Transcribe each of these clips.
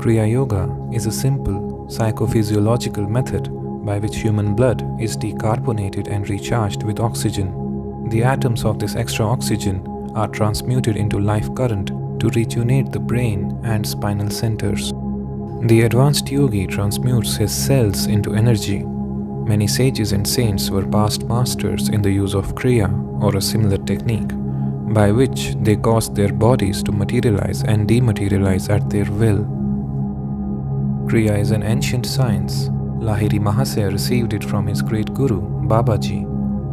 Kriya Yoga is a simple psychophysiological method by which human blood is decarbonated and recharged with oxygen. The atoms of this extra oxygen are transmuted into life current to rejuvenate the brain and spinal centers. The advanced yogi transmutes his cells into energy. Many sages and saints were past masters in the use of Kriya or a similar technique, by which they caused their bodies to materialize and dematerialize at their will. Kriya is an ancient science. Lahiri Mahasaya received it from his great guru, Babaji,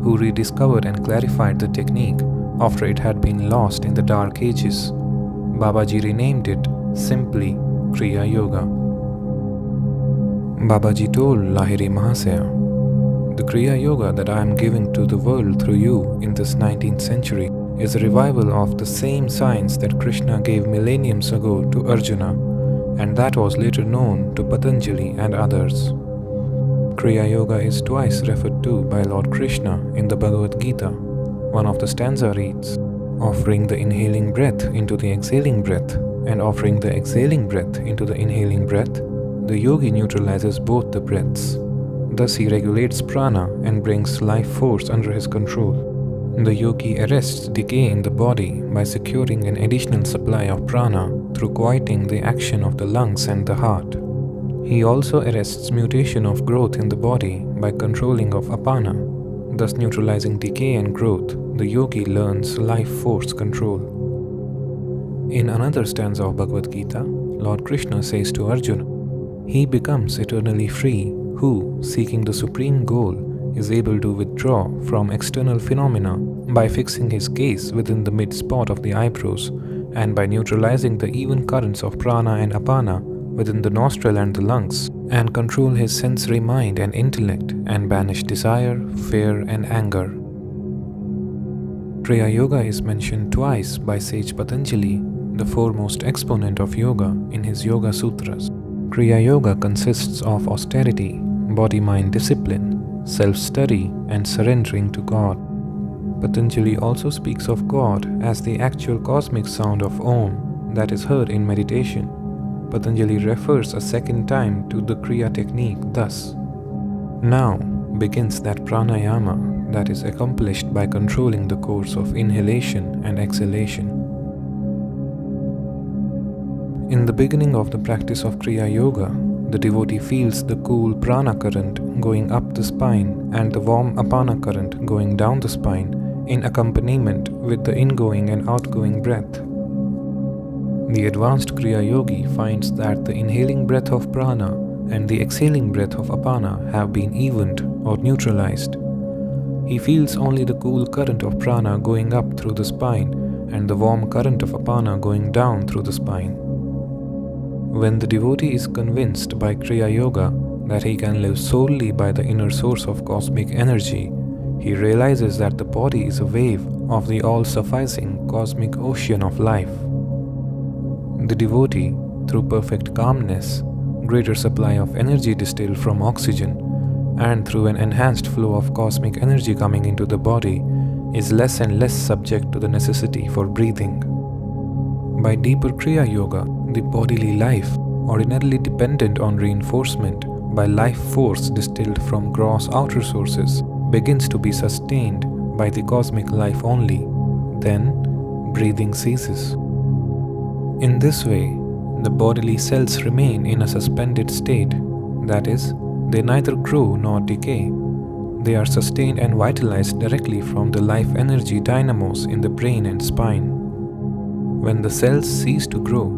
who rediscovered and clarified the technique after it had been lost in the dark ages. Babaji renamed it simply Kriya Yoga. Babaji told Lahiri Mahasaya, "The Kriya Yoga that I am giving to the world through you in this 19th century is a revival of the same science that Krishna gave millenniums ago to Arjuna, and that was later known to Patanjali and others." Kriya Yoga is twice referred to by Lord Krishna in the Bhagavad Gita. One of the stanza reads, "Offering the inhaling breath into the exhaling breath, and offering the exhaling breath into the inhaling breath, the yogi neutralizes both the breaths. Thus he regulates prana and brings life force under his control. The yogi arrests decay in the body by securing an additional supply of prana through quieting the action of the lungs and the heart. He also arrests mutation of growth in the body by controlling of apana. Thus neutralizing decay and growth, the yogi learns life force control." In another stanza of Bhagavad Gita, Lord Krishna says to Arjuna, "He becomes eternally free who, seeking the supreme goal, is able to withdraw from external phenomena by fixing his gaze within the mid-spot of the eyebrows and by neutralizing the even currents of prana and apana within the nostril and the lungs, and control his sensory mind and intellect and banish desire, fear and anger." Kriya Yoga is mentioned twice by sage Patanjali, the foremost exponent of yoga, in his Yoga Sutras. Kriya Yoga consists of austerity, body-mind discipline, self-study and surrendering to God. Patanjali also speaks of God as the actual cosmic sound of Om that is heard in meditation. Patanjali refers a second time to the Kriya technique thus, "Now begins that pranayama that is accomplished by controlling the course of inhalation and exhalation." In the beginning of the practice of Kriya Yoga, the devotee feels the cool prana current going up the spine and the warm apana current going down the spine in accompaniment with the ingoing and outgoing breath. The advanced Kriya Yogi finds that the inhaling breath of prana and the exhaling breath of apana have been evened or neutralized. He feels only the cool current of prana going up through the spine and the warm current of apana going down through the spine. When the devotee is convinced by Kriya Yoga that he can live solely by the inner source of cosmic energy, he realizes that the body is a wave of the all-sufficing cosmic ocean of life. The devotee, through perfect calmness, greater supply of energy distilled from oxygen, and through an enhanced flow of cosmic energy coming into the body, is less and less subject to the necessity for breathing. By deeper Kriya Yoga, the bodily life, ordinarily dependent on reinforcement by life force distilled from gross outer sources, begins to be sustained by the cosmic life only. Then, breathing ceases. In this way, the bodily cells remain in a suspended state, that is, they neither grow nor decay. They are sustained and vitalized directly from the life energy dynamos in the brain and spine. When the cells cease to grow,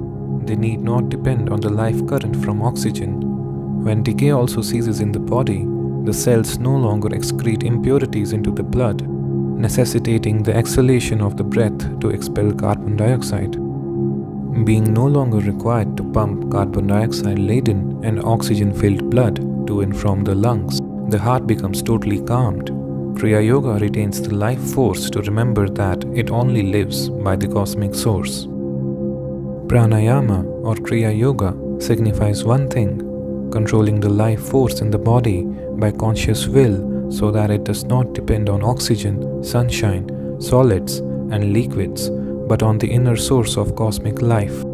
they need not depend on the life current from oxygen. When decay also ceases in the body, the cells no longer excrete impurities into the blood, necessitating the exhalation of the breath to expel carbon dioxide. Being no longer required to pump carbon dioxide-laden and oxygen-filled blood to and from the lungs, the heart becomes totally calmed. Kriya Yoga retains the life force to remember that it only lives by the cosmic source. Pranayama or Kriya Yoga signifies one thing, controlling the life force in the body by conscious will so that it does not depend on oxygen, sunshine, solids and liquids, but on the inner source of cosmic life.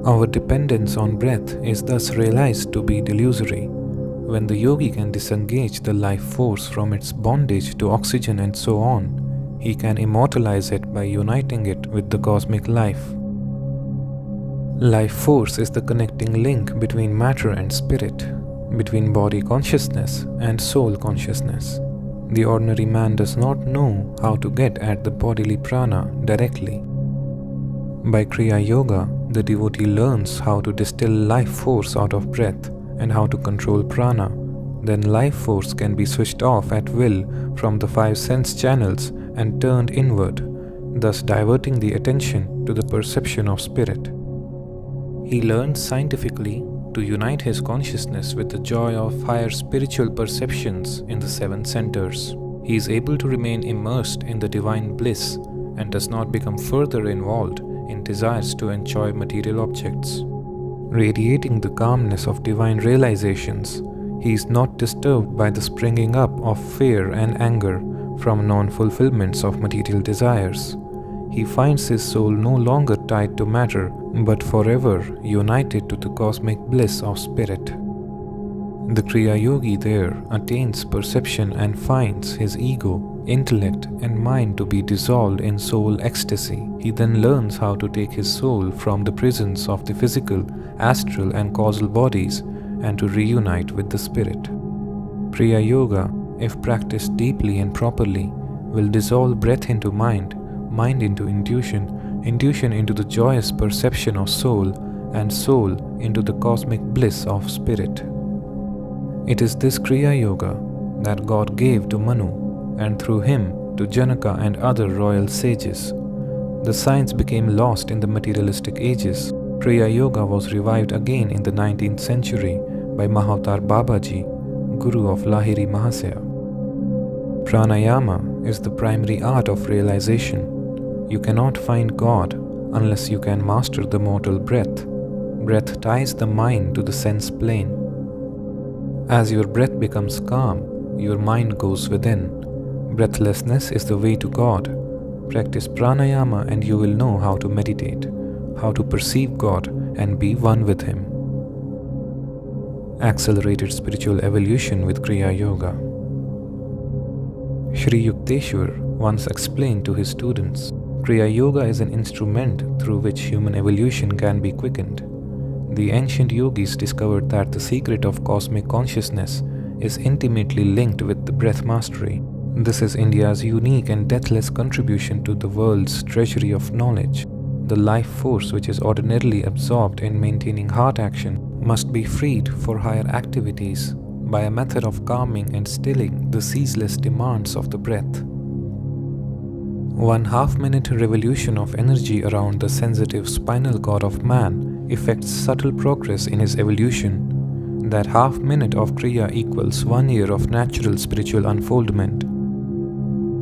Our dependence on breath is thus realized to be delusory. When the yogi can disengage the life force from its bondage to oxygen and so on, he can immortalize it by uniting it with the cosmic life. Life force is the connecting link between matter and spirit, between body consciousness and soul consciousness. The ordinary man does not know how to get at the bodily prana directly. By Kriya Yoga, the devotee learns how to distill life force out of breath and how to control prana. Then life force can be switched off at will from the 5 sense channels and turned inward, thus diverting the attention to the perception of spirit. He learns scientifically to unite his consciousness with the joy of higher spiritual perceptions in the 7 centers. He is able to remain immersed in the divine bliss and does not become further involved in desires to enjoy material objects. Radiating the calmness of divine realizations, he is not disturbed by the springing up of fear and anger from non-fulfillments of material desires. He finds his soul no longer tied to matter, but forever united to the cosmic bliss of spirit. The Kriya Yogi there attains perception and finds his ego, intellect, and mind to be dissolved in soul ecstasy. He then learns how to take his soul from the prisons of the physical, astral, and causal bodies and to reunite with the spirit. Kriya Yoga, if practiced deeply and properly, will dissolve breath into mind, mind into intuition, intuition into the joyous perception of soul, and soul into the cosmic bliss of spirit. It is this Kriya Yoga that God gave to Manu, and through him to Janaka and other royal sages. The science became lost in the materialistic ages. Kriya Yoga was revived again in the 19th century by Mahavatar Babaji, Guru of Lahiri Mahasaya. Pranayama is the primary art of realization. You cannot find God unless you can master the mortal breath. Breath ties the mind to the sense plane. As your breath becomes calm, your mind goes within. Breathlessness is the way to God. Practice pranayama and you will know how to meditate, how to perceive God and be one with Him. Accelerated spiritual evolution with Kriya Yoga. Sri Yukteswar once explained to his students, Kriya Yoga is an instrument through which human evolution can be quickened. The ancient yogis discovered that the secret of cosmic consciousness is intimately linked with the breath mastery. This is India's unique and deathless contribution to the world's treasury of knowledge. The life force which is ordinarily absorbed in maintaining heart action must be freed for higher activities by a method of calming and stilling the ceaseless demands of the breath. 1/2 minute revolution of energy around the sensitive spinal cord of man effects subtle progress in his evolution. That 1/2 minute of Kriya equals 1 year of natural spiritual unfoldment.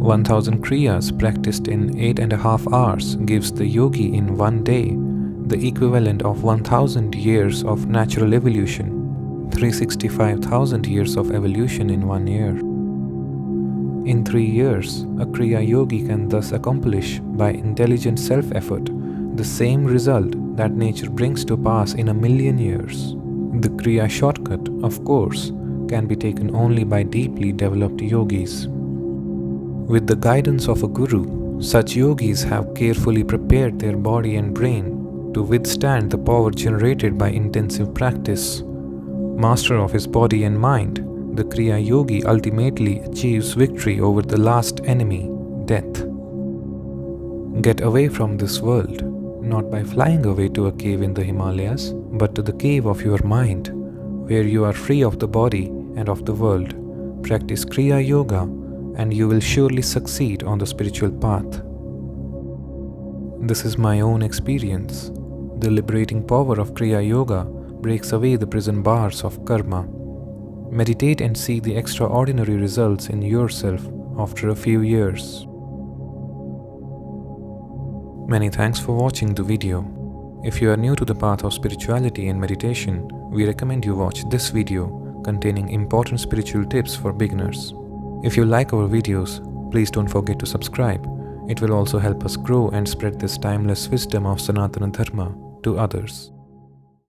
1000 Kriyas practiced in 8.5 hours gives the yogi in 1 day the equivalent of 1000 years of natural evolution, 365,000 years of evolution in 1 year. In 3 years, a Kriya yogi can thus accomplish by intelligent self-effort the same result that nature brings to pass in 1,000,000 years. The Kriya shortcut, of course, can be taken only by deeply developed yogis. With the guidance of a guru, such yogis have carefully prepared their body and brain to withstand the power generated by intensive practice. Master of his body and mind, the Kriya yogi ultimately achieves victory over the last enemy, death. Get away from this world, not by flying away to a cave in the Himalayas, but to the cave of your mind, where you are free of the body and of the world. Practice Kriya Yoga, and you will surely succeed on the spiritual path. This is my own experience. The liberating power of Kriya Yoga breaks away the prison bars of karma. Meditate and see the extraordinary results in yourself after a few years. Many thanks for watching the video. If you are new to the path of spirituality and meditation, we recommend you watch this video containing important spiritual tips for beginners. If you like our videos, please don't forget to subscribe. It will also help us grow and spread this timeless wisdom of Sanatana Dharma to others.